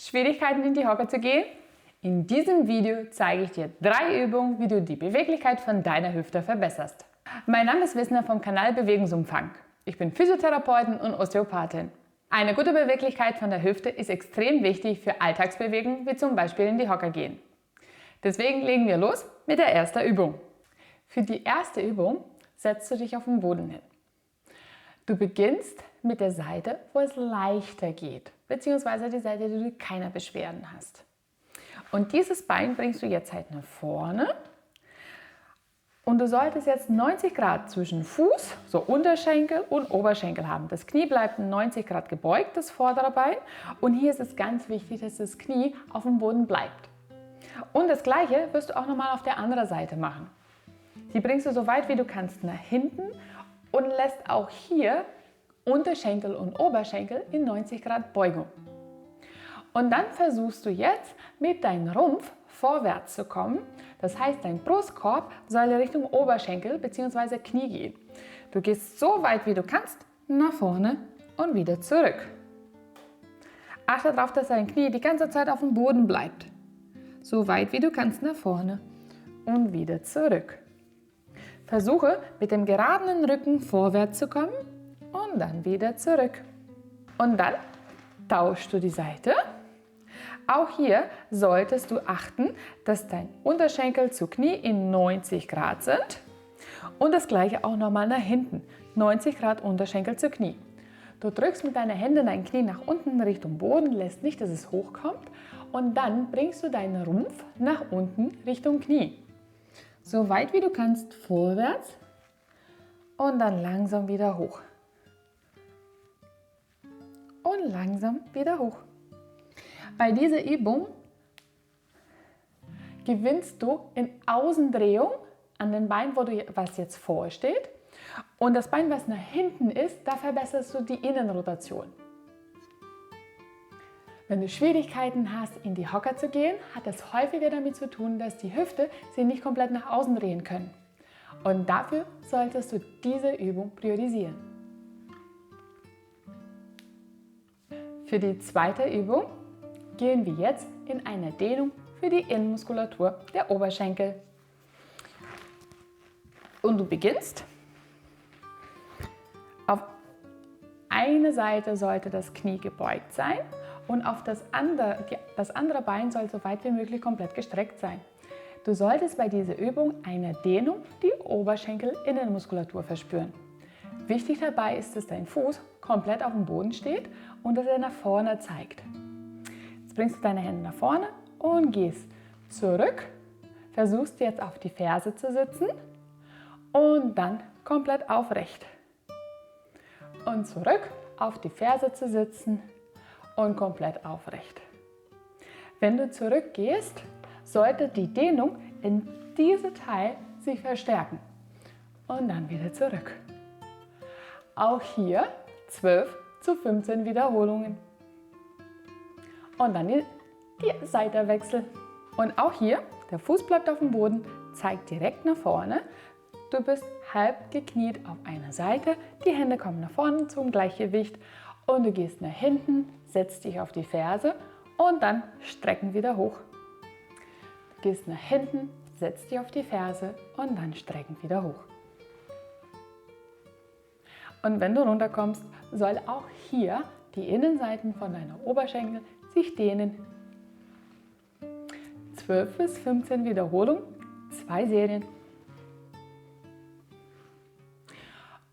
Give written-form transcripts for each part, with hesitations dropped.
Schwierigkeiten in die Hocke zu gehen? In diesem Video zeige ich dir 3 Übungen, wie du die Beweglichkeit von deiner Hüfte verbesserst. Mein Name ist Wisner vom Kanal Bewegungsumfang. Ich bin Physiotherapeutin und Osteopathin. Eine gute Beweglichkeit von der Hüfte ist extrem wichtig für Alltagsbewegungen, wie zum Beispiel in die Hocke gehen. Deswegen legen wir los mit der ersten Übung. Für die erste Übung setzt du dich auf den Boden hin. Du beginnst mit der Seite, wo es leichter geht, beziehungsweise die Seite, wo du keine Beschwerden hast. Und dieses Bein bringst du jetzt halt nach vorne und du solltest jetzt 90 Grad zwischen Fuß, so Unterschenkel und Oberschenkel haben. Das Knie bleibt 90 Grad gebeugt, das vordere Bein, und hier ist es ganz wichtig, dass das Knie auf dem Boden bleibt. Und das Gleiche wirst du auch nochmal auf der anderen Seite machen. Die bringst du so weit wie du kannst nach hinten und lässt auch hier Unterschenkel und Oberschenkel in 90 Grad Beugung. Und dann versuchst du jetzt mit deinem Rumpf vorwärts zu kommen. Das heißt, dein Brustkorb soll Richtung Oberschenkel bzw. Knie gehen. Du gehst so weit wie du kannst nach vorne und wieder zurück. Achte darauf, dass dein Knie die ganze Zeit auf dem Boden bleibt. So weit wie du kannst nach vorne und wieder zurück. Versuche mit dem geraden Rücken vorwärts zu kommen und dann wieder zurück. Und dann tauschst du die Seite. Auch hier solltest du achten, dass dein Unterschenkel zu Knie in 90 Grad sind und das gleiche auch nochmal nach hinten, 90 Grad Unterschenkel zu Knie. Du drückst mit deinen Händen dein Knie nach unten Richtung Boden, lässt nicht, dass es hochkommt, und dann bringst du deinen Rumpf nach unten Richtung Knie. So weit wie du kannst vorwärts und dann langsam wieder hoch. Und langsam wieder hoch. Bei dieser Übung gewinnst du in Außendrehung an dem Bein, was jetzt vorsteht, und das Bein, was nach hinten ist, da verbesserst du die Innenrotation. Wenn du Schwierigkeiten hast, in die Hocke zu gehen, hat das häufiger damit zu tun, dass die Hüfte sie nicht komplett nach außen drehen können. Und dafür solltest du diese Übung priorisieren. Für die zweite Übung gehen wir jetzt in eine Dehnung für die Innenmuskulatur der Oberschenkel. Und du beginnst. Auf eine Seite sollte das Knie gebeugt sein und auf das andere Bein soll so weit wie möglich komplett gestreckt sein. Du solltest bei dieser Übung eine Dehnung die Oberschenkel-Innenmuskulatur verspüren. Wichtig dabei ist, dass dein Fuß komplett auf dem Boden steht und dass er nach vorne zeigt. Jetzt bringst du deine Hände nach vorne und gehst zurück. Versuchst jetzt auf die Ferse zu sitzen und dann komplett aufrecht. Und zurück auf die Ferse zu sitzen und komplett aufrecht. Wenn du zurückgehst, sollte die Dehnung in diesem Teil sich verstärken. Und dann wieder zurück. Auch hier 12 zu 15 Wiederholungen. Und dann die Seitenwechsel. Und auch hier, der Fuß bleibt auf dem Boden, zeigt direkt nach vorne. Du bist halb gekniet auf einer Seite, die Hände kommen nach vorne zum Gleichgewicht und du gehst nach hinten, setzt dich auf die Ferse und dann strecken wieder hoch. Du gehst nach hinten, setzt dich auf die Ferse und dann strecken wieder hoch. Und wenn du runterkommst, soll auch hier die Innenseiten von deiner Oberschenkel sich dehnen. 12 bis 15 Wiederholungen, 2 Serien.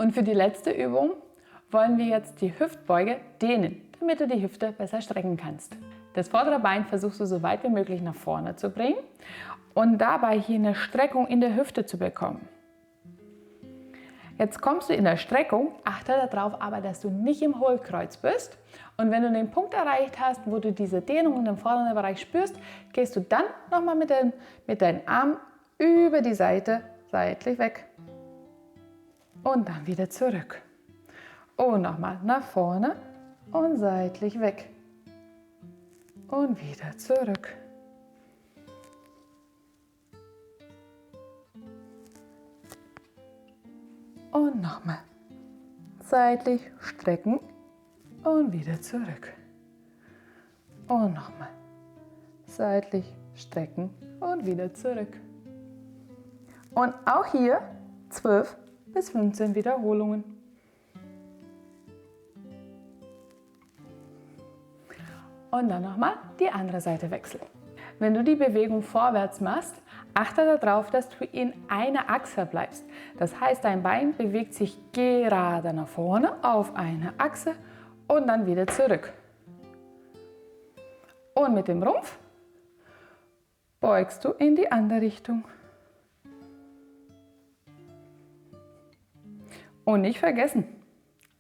Und für die letzte Übung wollen wir jetzt die Hüftbeuge dehnen, damit du die Hüfte besser strecken kannst. Das vordere Bein versuchst du so weit wie möglich nach vorne zu bringen und dabei hier eine Streckung in der Hüfte zu bekommen. Jetzt kommst du in der Streckung, achte darauf aber, dass du nicht im Hohlkreuz bist. Und wenn du den Punkt erreicht hast, wo du diese Dehnung im vorderen Bereich spürst, gehst du dann nochmal mit deinen Armen über die Seite seitlich weg. Und dann wieder zurück. Und nochmal nach vorne und seitlich weg. Und wieder zurück. Und nochmal seitlich strecken und wieder zurück. Und nochmal. Seitlich strecken und wieder zurück. Und auch hier 12 bis 15 Wiederholungen. Und dann nochmal die andere Seite wechseln. Wenn du die Bewegung vorwärts machst, achte darauf, dass du in einer Achse bleibst. Das heißt, dein Bein bewegt sich gerade nach vorne auf eine Achse und dann wieder zurück. Und mit dem Rumpf beugst du in die andere Richtung. Und nicht vergessen,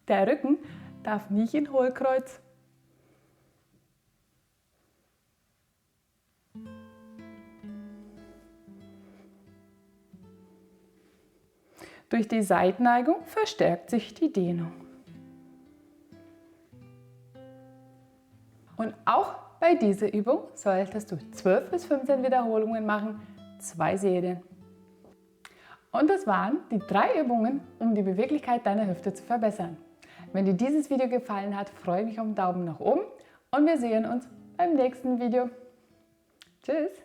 der Rücken darf nicht in Hohlkreuz. Durch die Seitenneigung verstärkt sich die Dehnung. Und auch bei dieser Übung solltest du 12 bis 15 Wiederholungen machen, 2 Serien. Und das waren die 3 Übungen, um die Beweglichkeit deiner Hüfte zu verbessern. Wenn dir dieses Video gefallen hat, freue ich mich um einen Daumen nach oben und wir sehen uns beim nächsten Video. Tschüss!